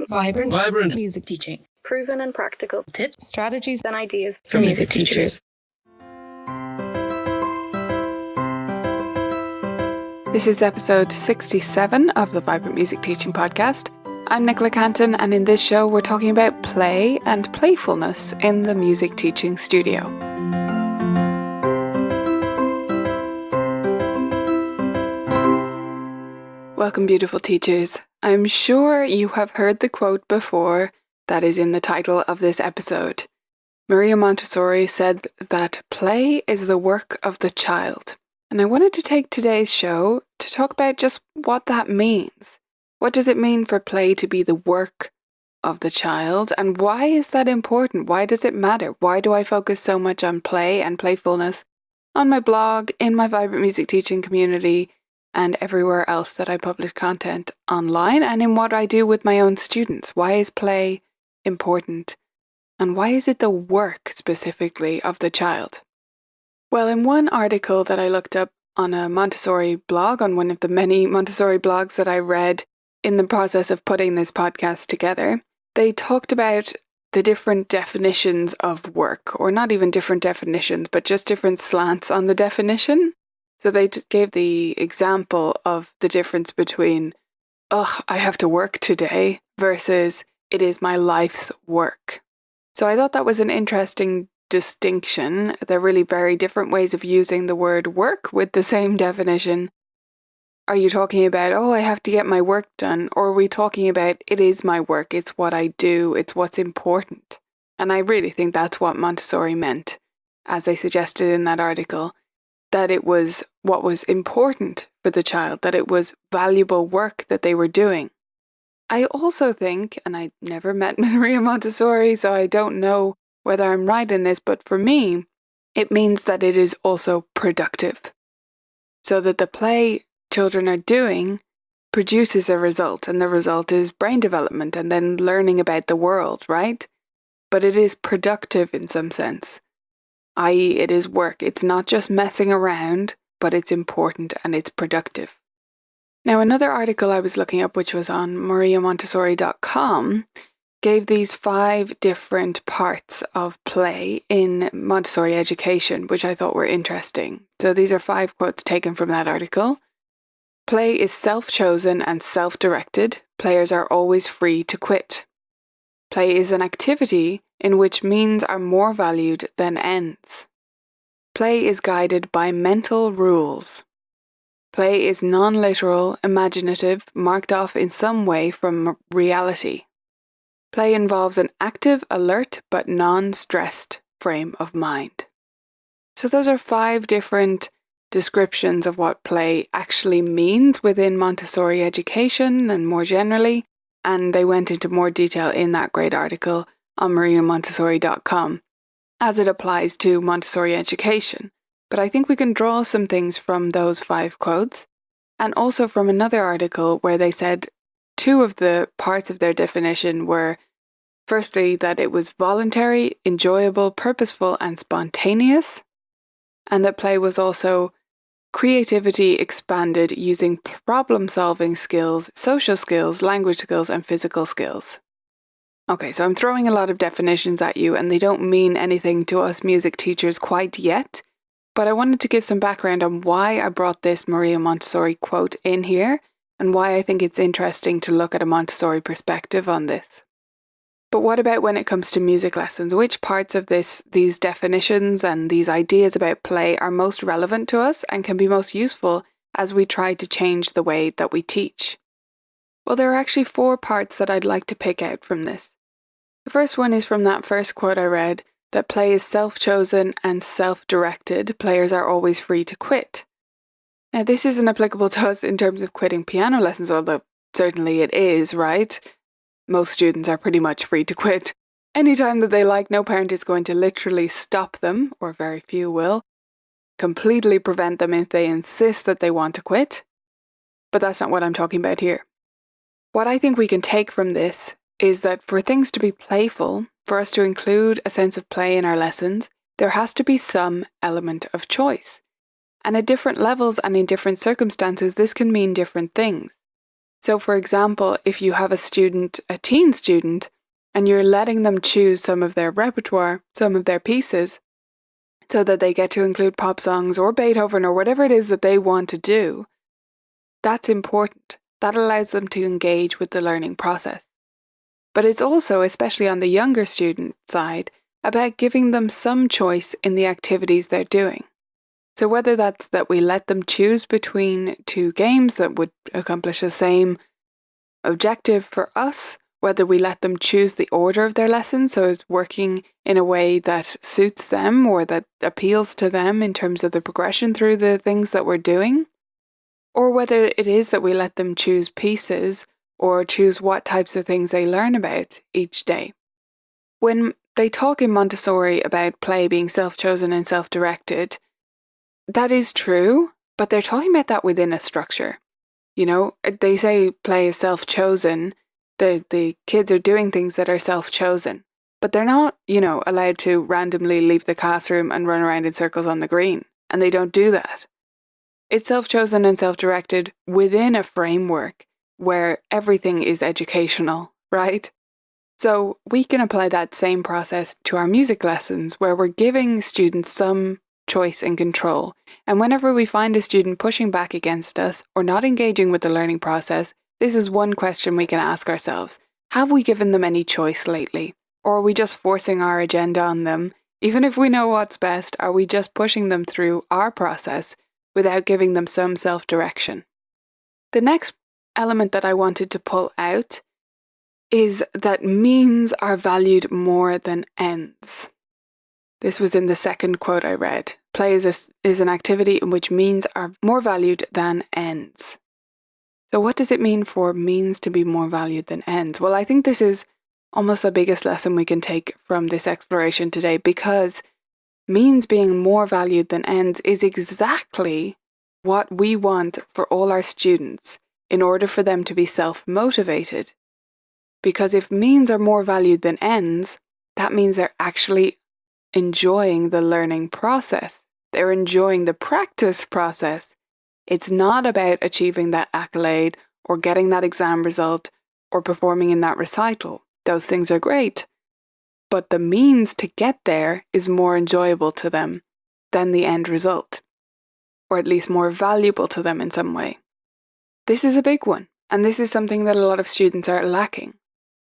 Vibrant music teaching. Proven and practical Tips, strategies, and ideas for music teachers. This is episode 67 of the Vibrant Music Teaching Podcast. I'm Nicola Canton, and in this show we're talking about play and playfulness in the music teaching studio. Welcome, beautiful teachers. I'm sure you have heard the quote before that is in the title of this episode. Maria Montessori said that play is the work of the child. And I wanted to take today's show to talk about just what that means. What does it mean for play to be the work of the child? And why is that important? Why does it matter? Why do I focus so much on play and playfulness on my blog, in my Vibrant Music Teaching community, and everywhere else that I publish content online, and in what I do with my own students? Why is play important? And why is it the work specifically of the child? Well, in one article that I looked up on a Montessori blog, on one of the many Montessori blogs that I read in the process of putting this podcast together, they talked about the different definitions of work, or not even different definitions, but just different slants on the definition. So they gave the example of the difference between, I have to work today, versus it is my life's work. So I thought that was an interesting distinction. They're really very different ways of using the word work with the same definition. Are you talking about, I have to get my work done? Or are we talking about, it is my work, it's what I do, it's what's important? And I really think that's what Montessori meant, as they suggested in that article, that it was what was important for the child, that it was valuable work that they were doing. I also think, and I never met Maria Montessori, so I don't know whether I'm right in this, but for me, it means that it is also productive. So that the play children are doing produces a result, and the result is brain development and then learning about the world, right? But it is productive in some sense, i.e. it is work. It's not just messing around, but it's important and it's productive. Now, another article I was looking up, which was on mariamontessori.com, gave these 5 different parts of play in Montessori education, which I thought were interesting. So these are 5 quotes taken from that article. Play is self-chosen and self-directed. Players are always free to quit. Play is an activity in which means are more valued than ends. Play is guided by mental rules. Play is non-literal, imaginative, marked off in some way from reality. Play involves an active, alert, but non-stressed frame of mind. So those are 5 different descriptions of what play actually means within Montessori education and more generally, and they went into more detail in that great article on mariamontessori.com as it applies to Montessori education. But I think we can draw some things from those 5 quotes, and also from another article where they said 2 of the parts of their definition were, firstly, that it was voluntary, enjoyable, purposeful, and spontaneous, and that play was also creativity expanded using problem-solving skills, social skills, language skills, and physical skills. Okay, so I'm throwing a lot of definitions at you, and they don't mean anything to us music teachers quite yet, but I wanted to give some background on why I brought this Maria Montessori quote in here, and why I think it's interesting to look at a Montessori perspective on this. But what about when it comes to music lessons? Which parts of these definitions and these ideas about play are most relevant to us and can be most useful as we try to change the way that we teach? Well, there are actually 4 parts that I'd like to pick out from this. The first one is from that first quote I read, that play is self-chosen and self-directed. Players are always free to quit. Now, this isn't applicable to us in terms of quitting piano lessons, although certainly it is, right? Most students are pretty much free to quit anytime that they like. No parent is going to literally stop them, or very few will, completely prevent them if they insist that they want to quit. But that's not what I'm talking about here. What I think we can take from this is that for things to be playful, for us to include a sense of play in our lessons, there has to be some element of choice. And at different levels and in different circumstances, this can mean different things. So for example, if you have a teen student, and you're letting them choose some of their repertoire, some of their pieces, so that they get to include pop songs or Beethoven or whatever it is that they want to do, that's important. That allows them to engage with the learning process. But it's also, especially on the younger student side, about giving them some choice in the activities they're doing. So whether that's that we let them choose between two games that would accomplish the same objective for us, whether we let them choose the order of their lessons, so it's working in a way that suits them or that appeals to them in terms of the progression through the things that we're doing, or whether it is that we let them choose pieces or choose what types of things they learn about each day. When they talk in Montessori about play being self-chosen and self-directed, that is true, but they're talking about that within a structure. You know, they say play is self-chosen. The kids are doing things that are self-chosen, but they're not, allowed to randomly leave the classroom and run around in circles on the green, and they don't do that. It's self-chosen and self-directed within a framework where everything is educational, right? So we can apply that same process to our music lessons, where we're giving students some choice and control. And whenever we find a student pushing back against us or not engaging with the learning process, this is one question we can ask ourselves. Have we given them any choice lately? Or are we just forcing our agenda on them? Even if we know what's best, are we just pushing them through our process without giving them some self-direction? The next element that I wanted to pull out is that means are valued more than ends. This was in the second quote I read. Play is an activity in which means are more valued than ends. So what does it mean for means to be more valued than ends? Well, I think this is almost the biggest lesson we can take from this exploration today, because means being more valued than ends is exactly what we want for all our students in order for them to be self-motivated. Because if means are more valued than ends, that means they're actually enjoying the learning process. They're enjoying the practice process. It's not about achieving that accolade or getting that exam result or performing in that recital. Those things are great. But the means to get there is more enjoyable to them than the end result, or at least more valuable to them in some way. This is a big one, and this is something that a lot of students are lacking.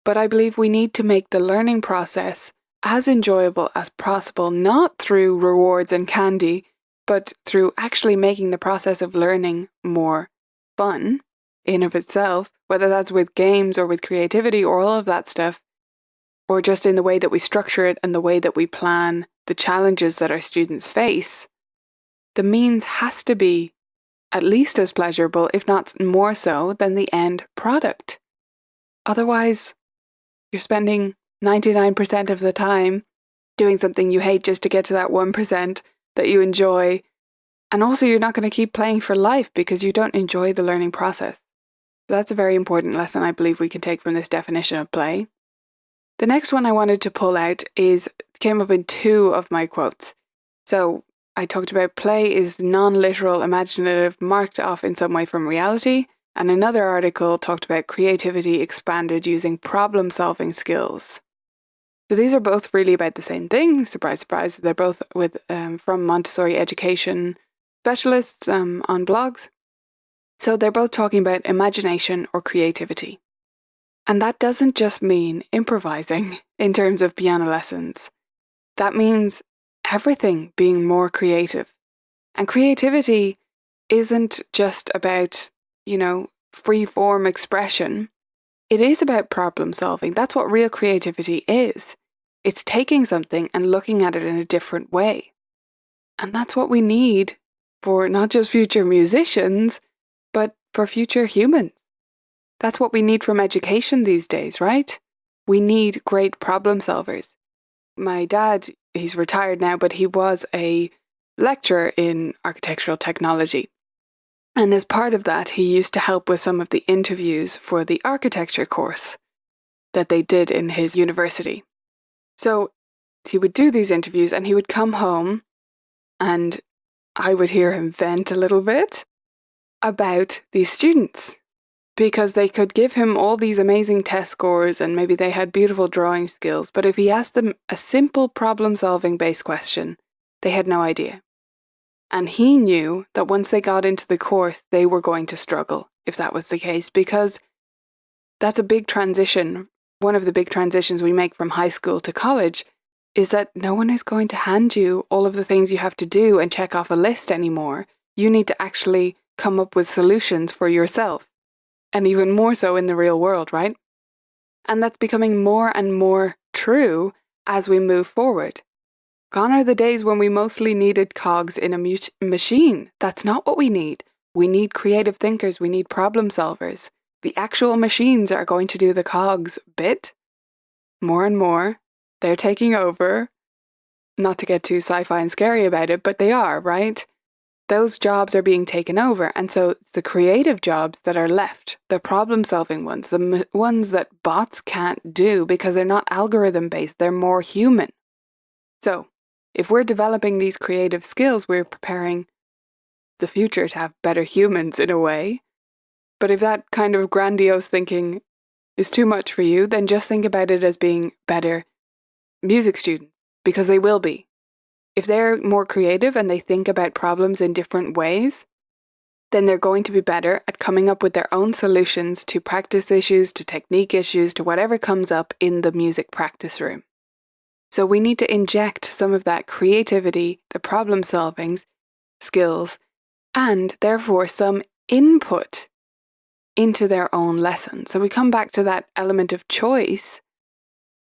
But I believe we need to make the learning process as enjoyable as possible, not through rewards and candy, but through actually making the process of learning more fun in of itself, whether that's with games or with creativity or all of that stuff, or just in the way that we structure it and the way that we plan the challenges that our students face. The means has to be at least as pleasurable, if not more so, than the end product. Otherwise, you're spending 99% of the time doing something you hate just to get to that 1% that you enjoy. And also you're not going to keep playing for life because you don't enjoy the learning process. So that's a very important lesson I believe we can take from this definition of play. The next one I wanted to pull out came up in two of my quotes. So I talked about play is non-literal, imaginative, marked off in some way from reality. And another article talked about creativity expanded using problem-solving skills. So these are both really about the same thing. Surprise, surprise. They're both from Montessori education specialists on blogs. So they're both talking about imagination or creativity. And that doesn't just mean improvising in terms of piano lessons. That means everything being more creative. And creativity isn't just about, free-form expression. It is about problem solving. That's what real creativity is. It's taking something and looking at it in a different way. And that's what we need for not just future musicians, but for future humans. That's what we need from education these days, right? We need great problem solvers. My dad, he's retired now, but he was a lecturer in architectural technology. And as part of that, he used to help with some of the interviews for the architecture course that they did in his university. So he would do these interviews and he would come home and I would hear him vent a little bit about these students because they could give him all these amazing test scores and maybe they had beautiful drawing skills, but if he asked them a simple problem-solving based question, they had no idea. And he knew that once they got into the course, they were going to struggle if that was the case, because that's a big transition. One of the big transitions we make from high school to college is that no one is going to hand you all of the things you have to do and check off a list anymore. You need to actually come up with solutions for yourself. And even more so in the real world, right? And that's becoming more and more true as we move forward. Gone are the days when we mostly needed cogs in a machine. That's not what we need. We need creative thinkers. We need problem solvers. The actual machines are going to do the cogs bit. More and more, they're taking over. Not to get too sci-fi and scary about it, but they are, right? Those jobs are being taken over, and so it's the creative jobs that are left, the problem-solving ones, the ones that bots can't do because they're not algorithm-based, they're more human. So, if we're developing these creative skills, we're preparing the future to have better humans in a way. But if that kind of grandiose thinking is too much for you, then just think about it as being better music students, because they will be. If they're more creative and they think about problems in different ways, then they're going to be better at coming up with their own solutions to practice issues, to technique issues, to whatever comes up in the music practice room. So we need to inject some of that creativity, the problem solving skills, and therefore some input into their own lesson. So we come back to that element of choice.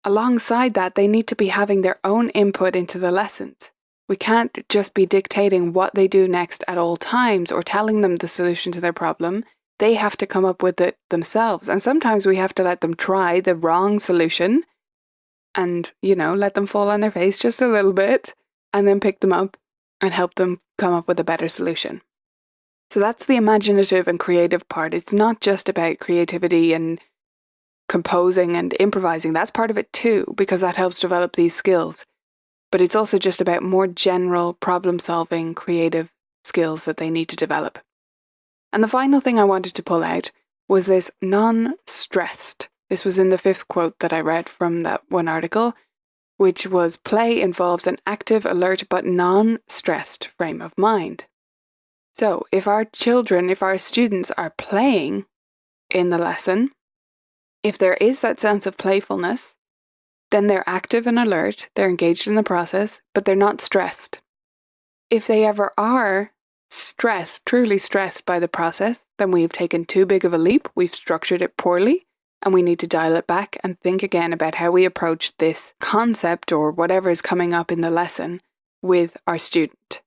Alongside that, they need to be having their own input into the lessons. We can't just be dictating what they do next at all times or telling them the solution to their problem. They have to come up with it themselves. And sometimes we have to let them try the wrong solution and, let them fall on their face just a little bit and then pick them up and help them come up with a better solution. So that's the imaginative and creative part. It's not just about creativity and composing and improvising. That's part of it too, because that helps develop these skills. But it's also just about more general problem-solving, creative skills that they need to develop. And the final thing I wanted to pull out was this non-stressed. This was in the 5th quote that I read from that one article, which was play involves an active, alert, but non-stressed frame of mind. So if our students are playing in the lesson, if there is that sense of playfulness, then they're active and alert, they're engaged in the process, but they're not stressed. If they ever are stressed, truly stressed by the process, then we've taken too big of a leap, we've structured it poorly, and we need to dial it back and think again about how we approach this concept or whatever is coming up in the lesson with our student.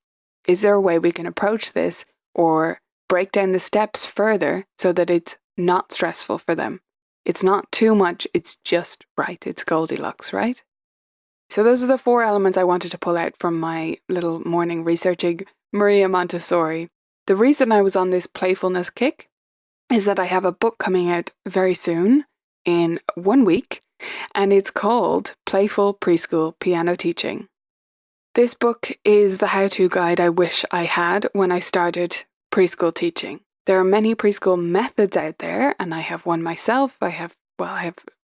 Is there a way we can approach this or break down the steps further so that it's not stressful for them? It's not too much, it's just right. It's Goldilocks, right? So those are the 4 elements I wanted to pull out from my little morning researching Maria Montessori. The reason I was on this playfulness kick is that I have a book coming out very soon, in 1 week, and it's called Playful Preschool Piano Teaching. This book is the how-to guide I wish I had when I started preschool teaching. There are many preschool methods out there, and I have one myself. I have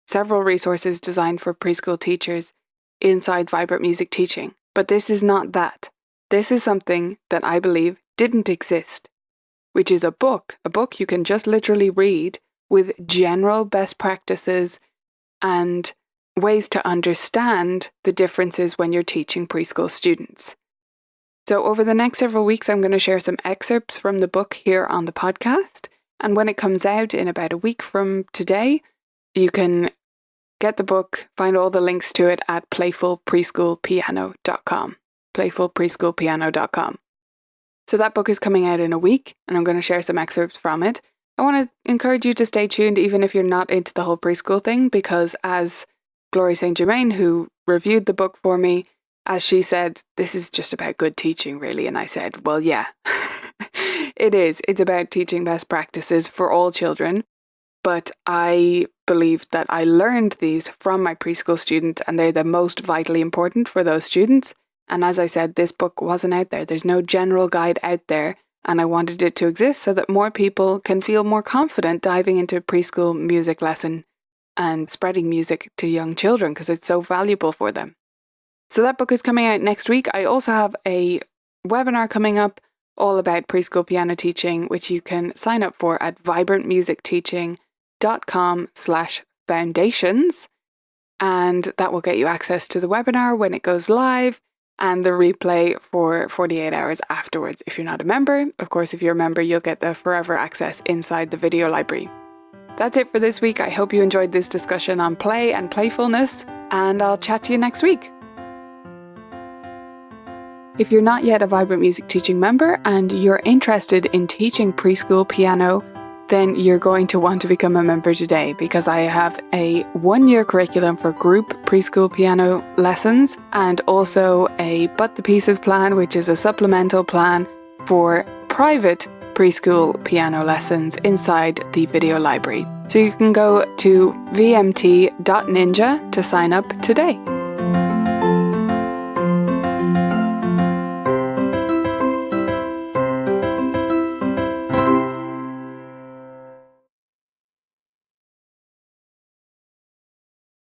several resources designed for preschool teachers inside Vibrant Music Teaching. But this is not that. This is something that I believe didn't exist, which is a book you can just literally read with general best practices and ways to understand the differences when you're teaching preschool students. So over the next several weeks, I'm going to share some excerpts from the book here on the podcast. And when it comes out in about a week from today, you can get the book, find all the links to it at playfulpreschoolpiano.com. playfulpreschoolpiano.com. So that book is coming out in a week, and I'm going to share some excerpts from it. I want to encourage you to stay tuned even if you're not into the whole preschool thing, because as Gloria St. Germain, who reviewed the book for me, as she said, this is just about good teaching, really. And I said, well, yeah, it is. It's about teaching best practices for all children. But I believe that I learned these from my preschool students, and they're the most vitally important for those students. And as I said, this book wasn't out there. There's no general guide out there and I wanted it to exist so that more people can feel more confident diving into preschool music lesson and spreading music to young children because it's so valuable for them. So that book is coming out next week. I also have a webinar coming up all about preschool piano teaching, which you can sign up for at vibrantmusicteaching.com/foundations. And that will get you access to the webinar when it goes live and the replay for 48 hours afterwards. If you're not a member, of course, if you're a member, you'll get the forever access inside the video library. That's it for this week. I hope you enjoyed this discussion on play and playfulness, and I'll chat to you next week. If you're not yet a Vibrant Music Teaching member and you're interested in teaching preschool piano, then you're going to want to become a member today, because I have a 1-year curriculum for group preschool piano lessons and also a But the Pieces plan, which is a supplemental plan for private preschool piano lessons inside the video library. So you can go to vmt.ninja to sign up today.